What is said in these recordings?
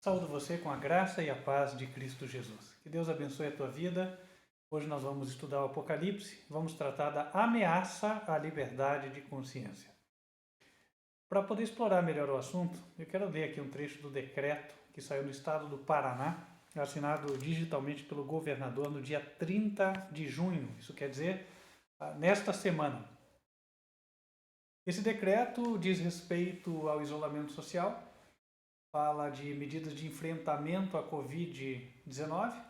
Saúdo você com a graça e a paz de Cristo Jesus. Que Deus abençoe a tua vida. Hoje nós vamos estudar o Apocalipse, vamos tratar da ameaça à liberdade de consciência. Para poder explorar melhor o assunto, eu quero ler aqui um trecho do decreto que saiu no estado do Paraná, assinado digitalmente pelo governador no dia 30 de junho, isso quer dizer, nesta semana. Esse decreto diz respeito ao isolamento social, fala de medidas de enfrentamento à Covid-19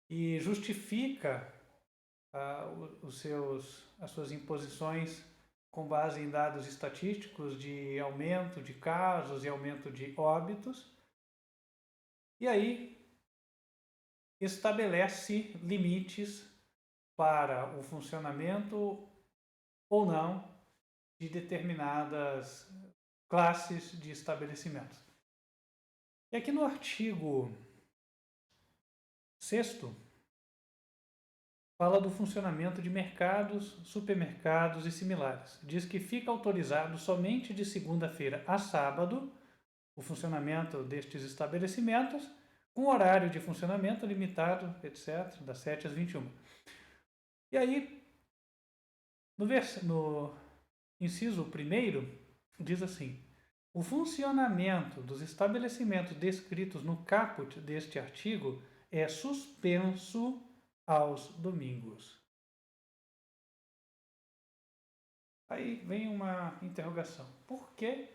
e justifica as suas imposições com base em dados estatísticos de aumento de casos e aumento de óbitos. E aí estabelece limites para o funcionamento ou não de determinadas classes de estabelecimentos. E aqui no artigo 6º, fala do funcionamento de mercados, supermercados e similares. Diz que fica autorizado somente de segunda-feira a sábado o funcionamento destes estabelecimentos, com horário de funcionamento limitado, etc., das 7 às 21. E aí, no inciso 1º, diz assim: o funcionamento dos estabelecimentos descritos no caput deste artigo é suspenso aos domingos. Aí vem uma interrogação. Por que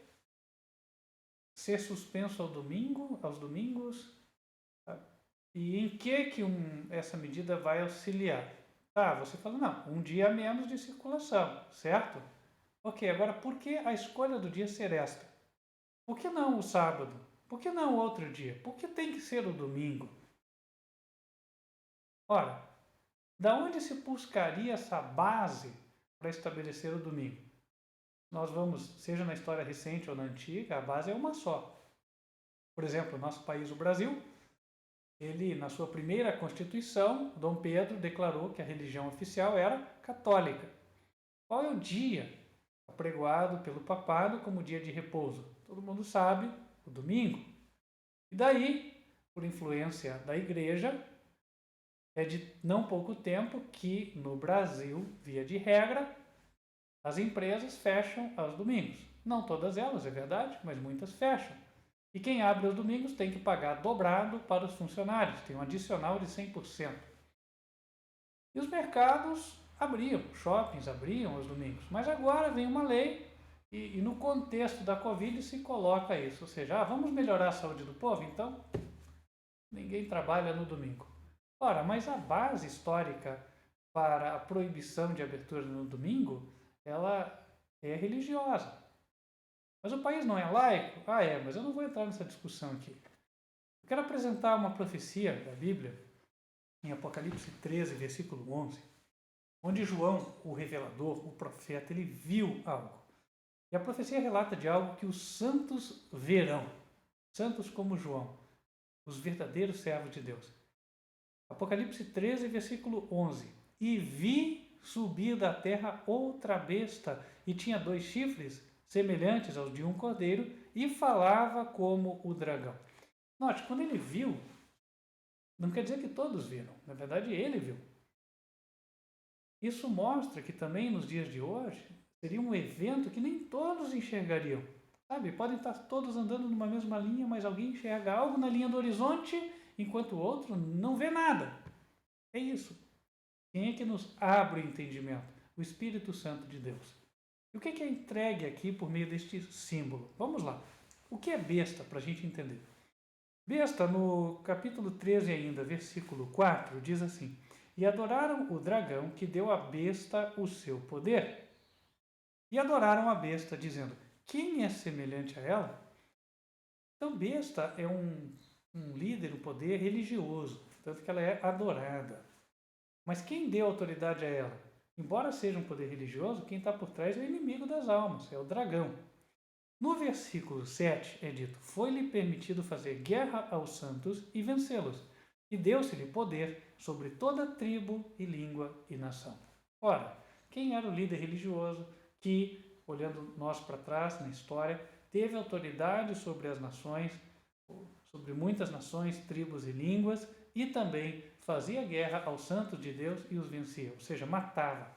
ser suspenso aos domingos? E em que essa medida vai auxiliar? Você fala, não, um dia a menos de circulação, certo? Ok, agora por que a escolha do dia ser esta? Por que não o sábado? Por que não outro dia? Por que tem que ser o domingo? Ora, da onde se buscaria essa base para estabelecer o domingo? Nós vamos, seja na história recente ou na antiga, a base é uma só. Por exemplo, o nosso país, o Brasil, ele, na sua primeira Constituição, Dom Pedro declarou que a religião oficial era católica. Qual é o dia apregoado pelo papado como dia de repouso? Todo mundo sabe, o domingo. E daí, por influência da igreja, é de não pouco tempo que no Brasil, via de regra, as empresas fecham aos domingos. Não todas elas, é verdade, mas muitas fecham. E quem abre aos domingos tem que pagar dobrado para os funcionários, tem um adicional de 100%. E os mercados abriam, shoppings abriam aos domingos. Mas agora vem uma lei e no contexto da Covid se coloca isso. Ou seja, vamos melhorar a saúde do povo? Então, ninguém trabalha no domingo. Ora, mas a base histórica para a proibição de abertura no domingo, ela é religiosa. Mas o país não é laico? Mas eu não vou entrar nessa discussão aqui. Eu quero apresentar uma profecia da Bíblia, em Apocalipse 13, versículo 11, onde João, o revelador, o profeta, ele viu algo. E a profecia relata de algo que os santos verão. Santos como João, os verdadeiros servos de Deus. Apocalipse 13, versículo 11. E vi subir da terra outra besta, e tinha 2 chifres, semelhantes aos de um cordeiro, e falava como o dragão. Note, quando ele viu, não quer dizer que todos viram, na verdade ele viu. Isso mostra que também nos dias de hoje seria um evento que nem todos enxergariam. Podem estar todos andando numa mesma linha, mas alguém enxerga algo na linha do horizonte, enquanto o outro não vê nada. É isso. Quem é que nos abre o entendimento? O Espírito Santo de Deus. E o que é entregue aqui por meio deste símbolo? Vamos lá. O que é besta, para a gente entender? Besta, no capítulo 13 ainda, versículo 4, diz assim: e adoraram o dragão que deu à besta o seu poder. E adoraram a besta, dizendo: quem é semelhante a ela? Então, besta é um líder, um poder religioso, tanto que ela é adorada. Mas quem deu autoridade a ela? Embora seja um poder religioso, quem está por trás é o inimigo das almas, é o dragão. No versículo 7 é dito: foi-lhe permitido fazer guerra aos santos e vencê-los, e deu-se-lhe poder sobre toda tribo e língua e nação. Ora, quem era o líder religioso que, olhando nós para trás na história, teve autoridade sobre as nações, sobre muitas nações, tribos e línguas, e também fazia guerra aos santos de Deus e os vencia, ou seja, matava.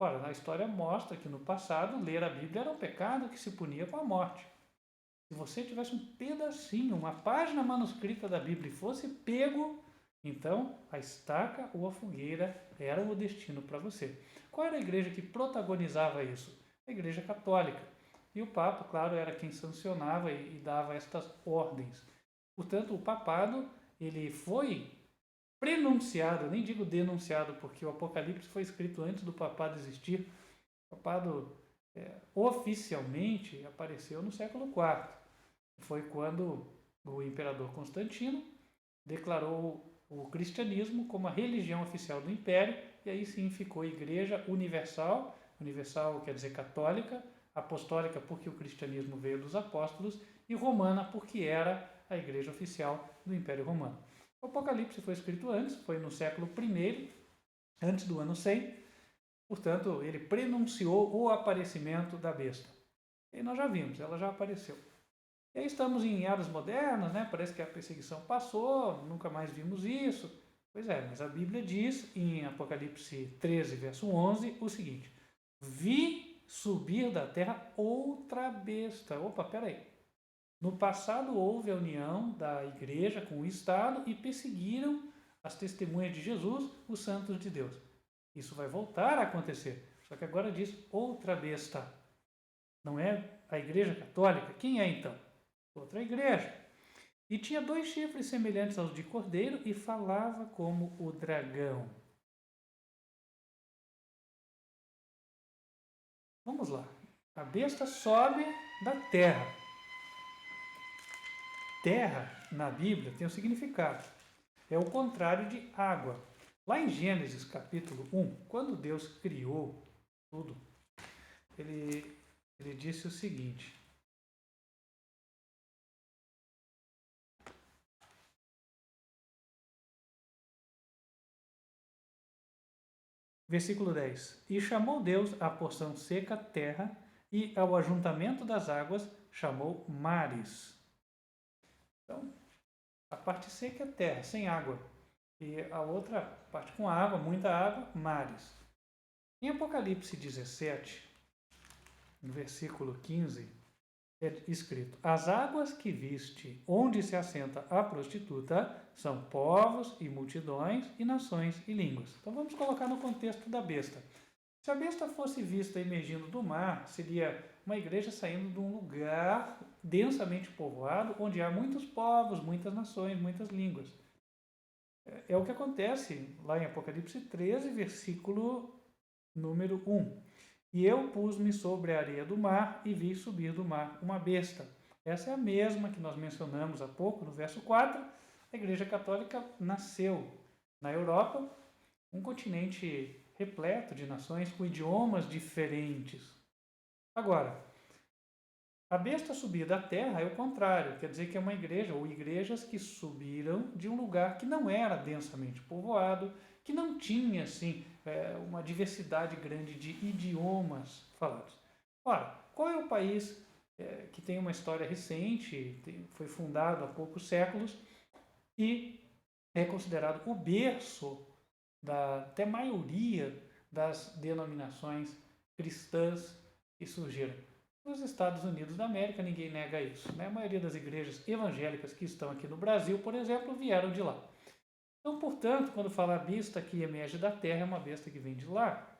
Ora, a história mostra que no passado ler a Bíblia era um pecado que se punia com a morte. Se você tivesse um pedacinho, uma página manuscrita da Bíblia e fosse pego, então a estaca ou a fogueira eram o destino para você. Qual era a igreja que protagonizava isso? A Igreja Católica. E o Papa, claro, era quem sancionava e dava estas ordens. Portanto, o papado ele foi prenunciado, nem digo denunciado, porque o Apocalipse foi escrito antes do papado existir. O papado oficialmente apareceu no século IV. Foi quando o imperador Constantino declarou o cristianismo como a religião oficial do império, e aí sim ficou Igreja Universal, universal quer dizer católica, apostólica porque o cristianismo veio dos apóstolos, e romana porque era a igreja oficial do Império Romano. O Apocalipse foi escrito antes, foi no século I, antes do ano 100, portanto, ele prenunciou o aparecimento da besta. E nós já vimos, ela já apareceu. E aí estamos em eras modernas, né? Parece que a perseguição passou, nunca mais vimos isso. Pois é, mas a Bíblia diz em Apocalipse 13, verso 11, o seguinte: vi subir da terra outra besta. Opa, peraí. No passado houve a união da igreja com o Estado e perseguiram as testemunhas de Jesus, os santos de Deus. Isso vai voltar a acontecer. Só que agora diz outra besta. Não é a igreja católica. Quem é então? Outra igreja. E tinha 2 chifres semelhantes aos de cordeiro e falava como o dragão. Vamos lá. A besta sobe da terra. Terra, na Bíblia, tem um significado. É o contrário de água. Lá em Gênesis capítulo 1, quando Deus criou tudo, ele disse o seguinte: versículo 10: E chamou Deus a porção seca terra, e ao ajuntamento das águas chamou mares. Então, a parte seca é terra, sem água. E a outra parte com água, muita água, mares. Em Apocalipse 17, no versículo 15, é escrito: As águas que viste, onde se assenta a prostituta, são povos e multidões e nações e línguas. Então vamos colocar no contexto da besta. Se a besta fosse vista emergindo do mar, seria uma igreja saindo de um lugar densamente povoado, onde há muitos povos, muitas nações, muitas línguas. É o que acontece lá em Apocalipse 13, versículo número 1. E eu pus-me sobre a areia do mar e vi subir do mar uma besta. Essa é a mesma que nós mencionamos há pouco, no verso 4. A Igreja Católica nasceu na Europa, um continente repleto de nações com idiomas diferentes. Agora, a besta subir da terra é o contrário, quer dizer que é uma igreja ou igrejas que subiram de um lugar que não era densamente povoado, que não tinha assim uma diversidade grande de idiomas falados. Ora, qual é o país que tem uma história recente, foi fundado há poucos séculos e é considerado o berço da até maioria das denominações cristãs que surgiram? Nos Estados Unidos da América, ninguém nega isso, né? A maioria das igrejas evangélicas que estão aqui no Brasil, por exemplo, vieram de lá. Então, portanto, quando fala a besta que emerge da terra, é uma besta que vem de lá.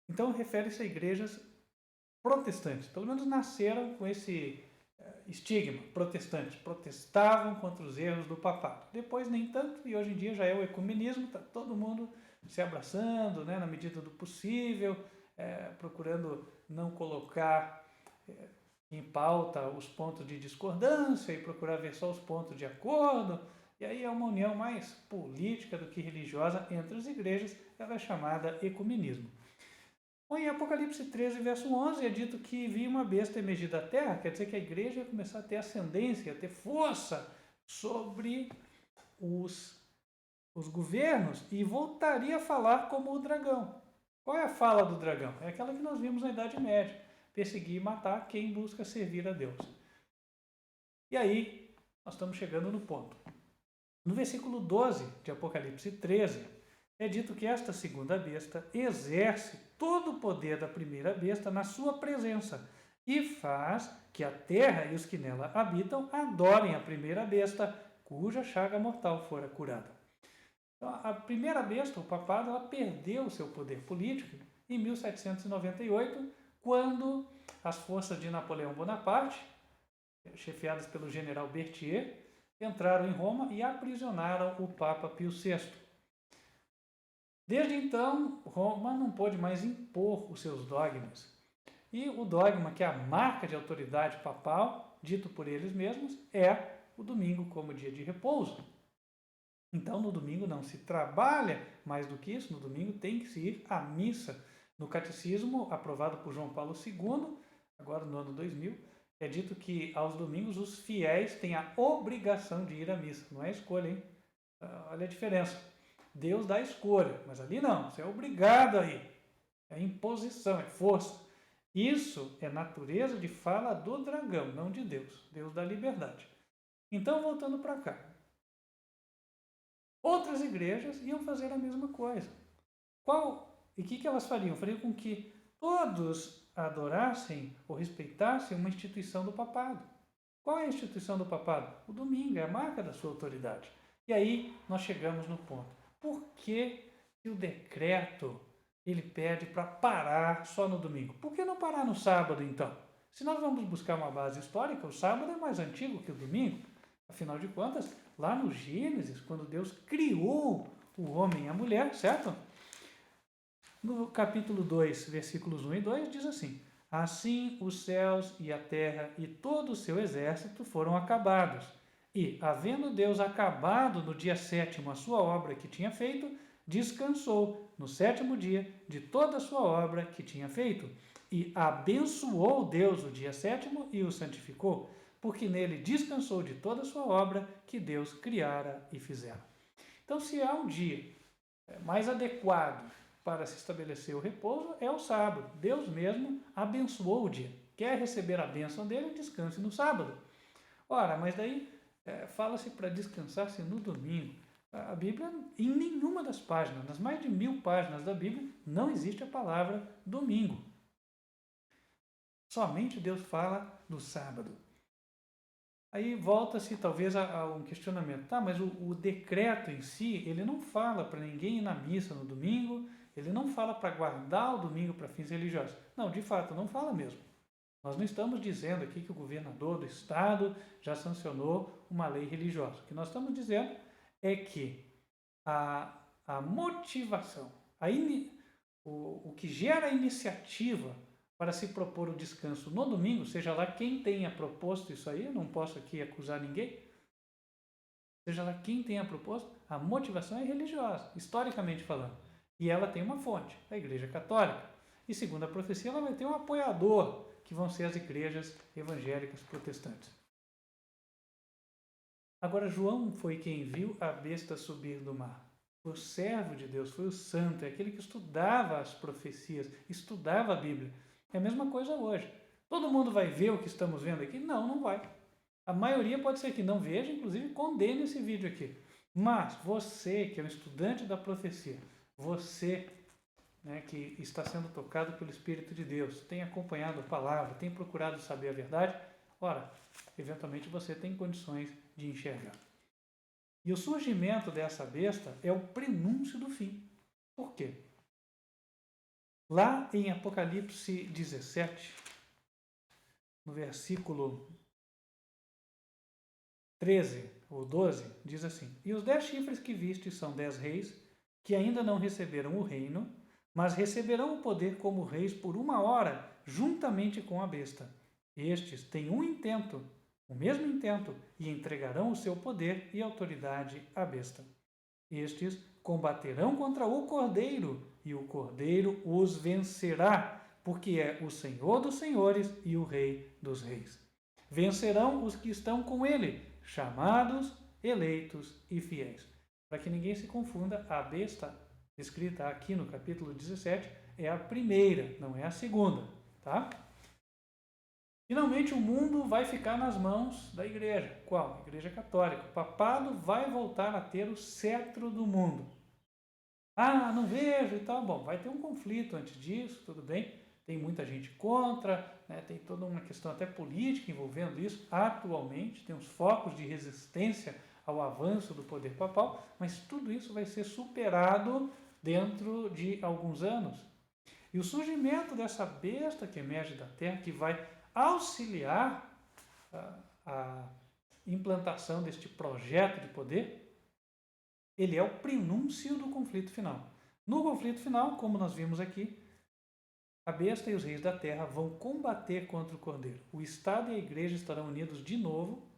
Então, refere-se a igrejas protestantes, pelo menos nasceram com esse estigma, protestantes, protestavam contra os erros do papado. Depois nem tanto, e hoje em dia já é o ecumenismo, está todo mundo se abraçando, né, na medida do possível, procurando não colocar em pauta os pontos de discordância e procurar ver só os pontos de acordo. E aí é uma união mais política do que religiosa entre as igrejas, ela é chamada ecumenismo. Bom, em Apocalipse 13, verso 11, é dito que vi uma besta emergir da terra, quer dizer que a igreja ia começar a ter ascendência, a ter força sobre os governos e voltaria a falar como o dragão. Qual é a fala do dragão? É aquela que nós vimos na Idade Média: perseguir e matar quem busca servir a Deus. E aí, nós estamos chegando no ponto. No versículo 12 de Apocalipse 13, é dito que esta segunda besta exerce todo o poder da primeira besta na sua presença e faz que a terra e os que nela habitam adorem a primeira besta, cuja chaga mortal fora curada. Então, a primeira besta, o papado, ela perdeu o seu poder político em 1798, quando as forças de Napoleão Bonaparte, chefiadas pelo general Berthier, entraram em Roma e aprisionaram o Papa Pio VI. Desde então, Roma não pôde mais impor os seus dogmas. E o dogma, que é a marca de autoridade papal, dito por eles mesmos, é o domingo como dia de repouso. Então, no domingo não se trabalha mais do que isso, no domingo tem que se ir à missa. No catecismo, aprovado por João Paulo II, agora no ano 2000, é dito que aos domingos os fiéis têm a obrigação de ir à missa. Não é escolha, hein? Olha a diferença. Deus dá escolha, mas ali não, você é obrigado a ir. É imposição, é força. Isso é natureza de fala do dragão, não de Deus. Deus dá liberdade. Então, voltando para cá. Outras igrejas iam fazer a mesma coisa. E o que elas fariam? Fariam com que todos adorassem ou respeitassem uma instituição do papado. Qual é a instituição do papado? O domingo, é a marca da sua autoridade. E aí nós chegamos no ponto. Por que o decreto ele pede para parar só no domingo? Por que não parar no sábado, então? Se nós vamos buscar uma base histórica, o sábado é mais antigo que o domingo. Afinal de contas, lá no Gênesis, quando Deus criou o homem e a mulher, certo? No capítulo 2, versículos 1 e 2, diz assim: Assim os céus e a terra e todo o seu exército foram acabados. E, havendo Deus acabado no dia sétimo a sua obra que tinha feito, descansou no sétimo dia de toda a sua obra que tinha feito. E abençoou Deus o dia sétimo e o santificou, porque nele descansou de toda a sua obra que Deus criara e fizera. Então, se há um dia mais adequado para se estabelecer o repouso, é o sábado. Deus mesmo abençoou o dia. Quer receber a bênção dele, descanse no sábado. Ora, mas daí fala-se para descansar-se no domingo. A Bíblia, em nenhuma das páginas, nas mais de 1000 páginas da Bíblia, não existe a palavra domingo. Somente Deus fala do sábado. Aí volta-se talvez a um questionamento. Tá, mas o decreto em si, ele não fala para ninguém ir na missa no domingo, ele não fala para guardar o domingo para fins religiosos. Não, de fato, não fala mesmo. Nós não estamos dizendo aqui que o governador do estado já sancionou uma lei religiosa. O que nós estamos dizendo é que a motivação, o que gera a iniciativa para se propor o descanso no domingo, seja lá quem tenha proposto isso aí, eu não posso aqui acusar ninguém, seja lá quem tenha proposto, a motivação é religiosa, historicamente falando. E ela tem uma fonte, a Igreja Católica. E segundo a profecia, ela vai ter um apoiador, que vão ser as igrejas evangélicas protestantes. Agora, João foi quem viu a besta subir do mar. Foi o servo de Deus, foi o santo, é aquele que estudava as profecias, estudava a Bíblia. É a mesma coisa hoje. Todo mundo vai ver o que estamos vendo aqui? Não, não vai. A maioria pode ser que não veja, inclusive condene esse vídeo aqui. Mas você, que é um estudante da profecia, você que está sendo tocado pelo Espírito de Deus, tem acompanhado a palavra, tem procurado saber a verdade, ora, eventualmente você tem condições de enxergar. E o surgimento dessa besta é o prenúncio do fim. Por quê? Lá em Apocalipse 17, no versículo 13 ou 12, diz assim: E os 10 chifres que viste são 10 reis, que ainda não receberam o reino, mas receberão o poder como reis por 1 hora, juntamente com a besta. Estes têm um intento, o mesmo intento, e entregarão o seu poder e autoridade à besta. Estes combaterão contra o Cordeiro, e o Cordeiro os vencerá, porque é o Senhor dos senhores e o Rei dos reis. Vencerão os que estão com ele, chamados, eleitos e fiéis. Para que ninguém se confunda, a besta escrita aqui no capítulo 17 é a primeira, não é a segunda, tá? Finalmente, o mundo vai ficar nas mãos da igreja. Qual? A Igreja Católica. O papado vai voltar a ter o cetro do mundo. Ah, não vejo e tal. Bom, vai ter um conflito antes disso, tudo bem. Tem muita gente contra, né? Tem toda uma questão até política envolvendo isso. Atualmente, tem uns focos de resistência ao avanço do poder papal, mas tudo isso vai ser superado dentro de alguns anos. E o surgimento dessa besta que emerge da terra, que vai auxiliar a implantação deste projeto de poder, ele é o prenúncio do conflito final. No conflito final, como nós vimos aqui, a besta e os reis da terra vão combater contra o cordeiro. O Estado e a igreja estarão unidos de novo.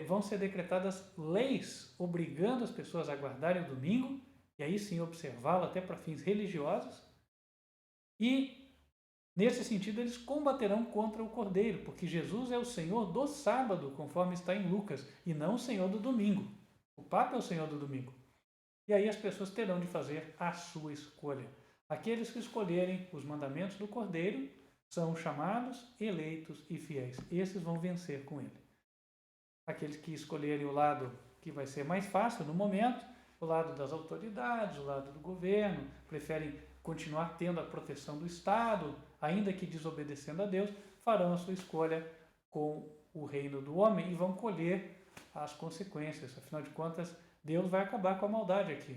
Vão ser decretadas leis obrigando as pessoas a guardarem o domingo, e aí sim observá-lo até para fins religiosos. E, nesse sentido, eles combaterão contra o cordeiro, porque Jesus é o Senhor do sábado, conforme está em Lucas, e não o Senhor do domingo. O Papa é o Senhor do domingo. E aí as pessoas terão de fazer a sua escolha. Aqueles que escolherem os mandamentos do Cordeiro são chamados, eleitos e fiéis. Esses vão vencer com ele. Aqueles que escolherem o lado que vai ser mais fácil no momento, o lado das autoridades, o lado do governo, preferem continuar tendo a proteção do Estado, ainda que desobedecendo a Deus, farão a sua escolha com o reino do homem e vão colher as consequências. Afinal de contas, Deus vai acabar com a maldade aqui.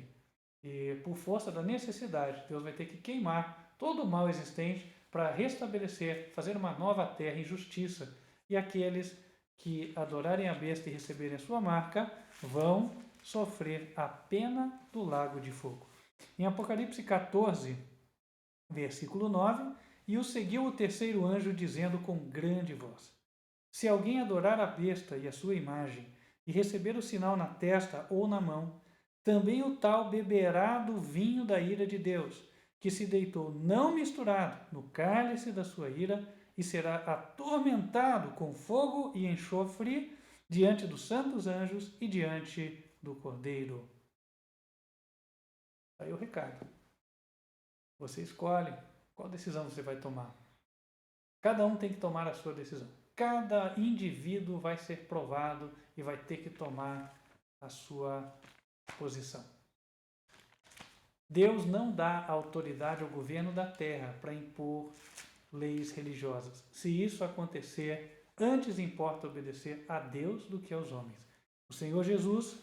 E por força da necessidade, Deus vai ter que queimar todo o mal existente para restabelecer, fazer uma nova terra em justiça. E aqueles que adorarem a besta e receberem a sua marca vão sofrer a pena do lago de fogo. Em Apocalipse 14, versículo 9, e o seguiu o terceiro anjo dizendo com grande voz: se alguém adorar a besta e a sua imagem e receber o sinal na testa ou na mão, também o tal beberá do vinho da ira de Deus, que se deitou não misturado no cálice da sua ira, e será atormentado com fogo e enxofre diante dos santos anjos e diante do Cordeiro. Aí o recado. Você escolhe qual decisão você vai tomar. Cada um tem que tomar a sua decisão. Cada indivíduo vai ser provado e vai ter que tomar a sua posição. Deus não dá autoridade ao governo da terra para impor leis religiosas. Se isso acontecer, antes importa obedecer a Deus do que aos homens. O Senhor Jesus,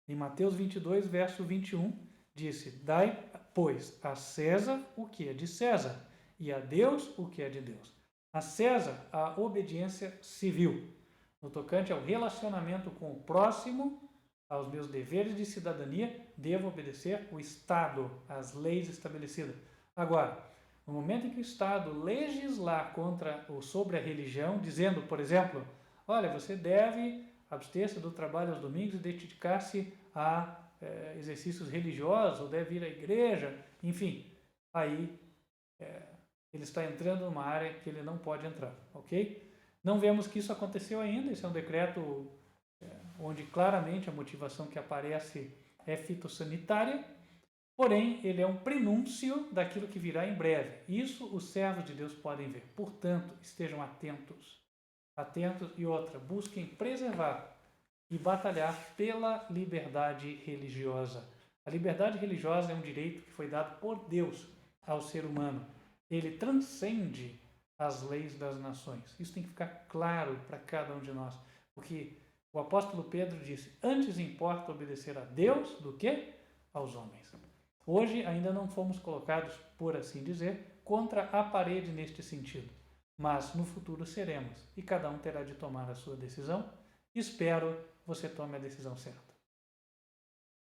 em Mateus 22, verso 21, disse: dai, pois, a César o que é de César, e a Deus o que é de Deus. A César, a obediência civil, no tocante ao relacionamento com o próximo, aos meus deveres de cidadania, devo obedecer o Estado, às leis estabelecidas. Agora, no momento em que o Estado legislar contra ou sobre a religião, dizendo, por exemplo, olha, você deve abster-se do trabalho aos domingos e dedicar-se a exercícios religiosos, ou deve ir à igreja, enfim, aí ele está entrando numa área que ele não pode entrar, ok? Não vemos que isso aconteceu ainda, esse é um decreto onde claramente a motivação que aparece é fitossanitária, porém ele é um prenúncio daquilo que virá em breve. Isso os servos de Deus podem ver. Portanto, estejam atentos. Atentos e outra, busquem preservar e batalhar pela liberdade religiosa. A liberdade religiosa é um direito que foi dado por Deus ao ser humano. Ele transcende as leis das nações. Isso tem que ficar claro para cada um de nós, porque o apóstolo Pedro disse: antes importa obedecer a Deus do que aos homens. Hoje ainda não fomos colocados, por assim dizer, contra a parede neste sentido, mas no futuro seremos, e cada um terá de tomar a sua decisão. Espero você tome a decisão certa.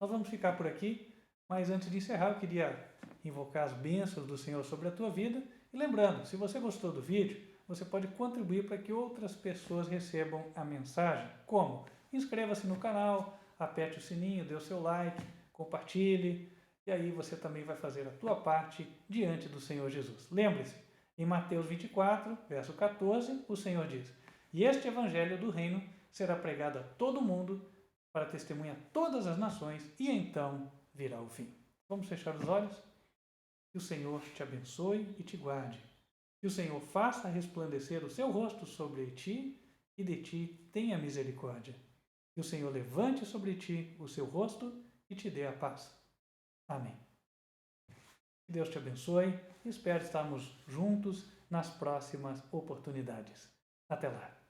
Nós vamos ficar por aqui, mas antes de encerrar eu queria invocar as bênçãos do Senhor sobre a tua vida, e lembrando, se você gostou do vídeo, você pode contribuir para que outras pessoas recebam a mensagem. Como? Inscreva-se no canal, aperte o sininho, dê o seu like, compartilhe, e aí você também vai fazer a tua parte diante do Senhor Jesus. Lembre-se, em Mateus 24, verso 14, o Senhor diz: e este evangelho do reino será pregado a todo mundo para testemunha a todas as nações, e então virá o fim. Vamos fechar os olhos? Que o Senhor te abençoe e te guarde. Que o Senhor faça resplandecer o seu rosto sobre ti e de ti tenha misericórdia. Que o Senhor levante sobre ti o seu rosto e te dê a paz. Amém. Que Deus te abençoe e espero estarmos juntos nas próximas oportunidades. Até lá.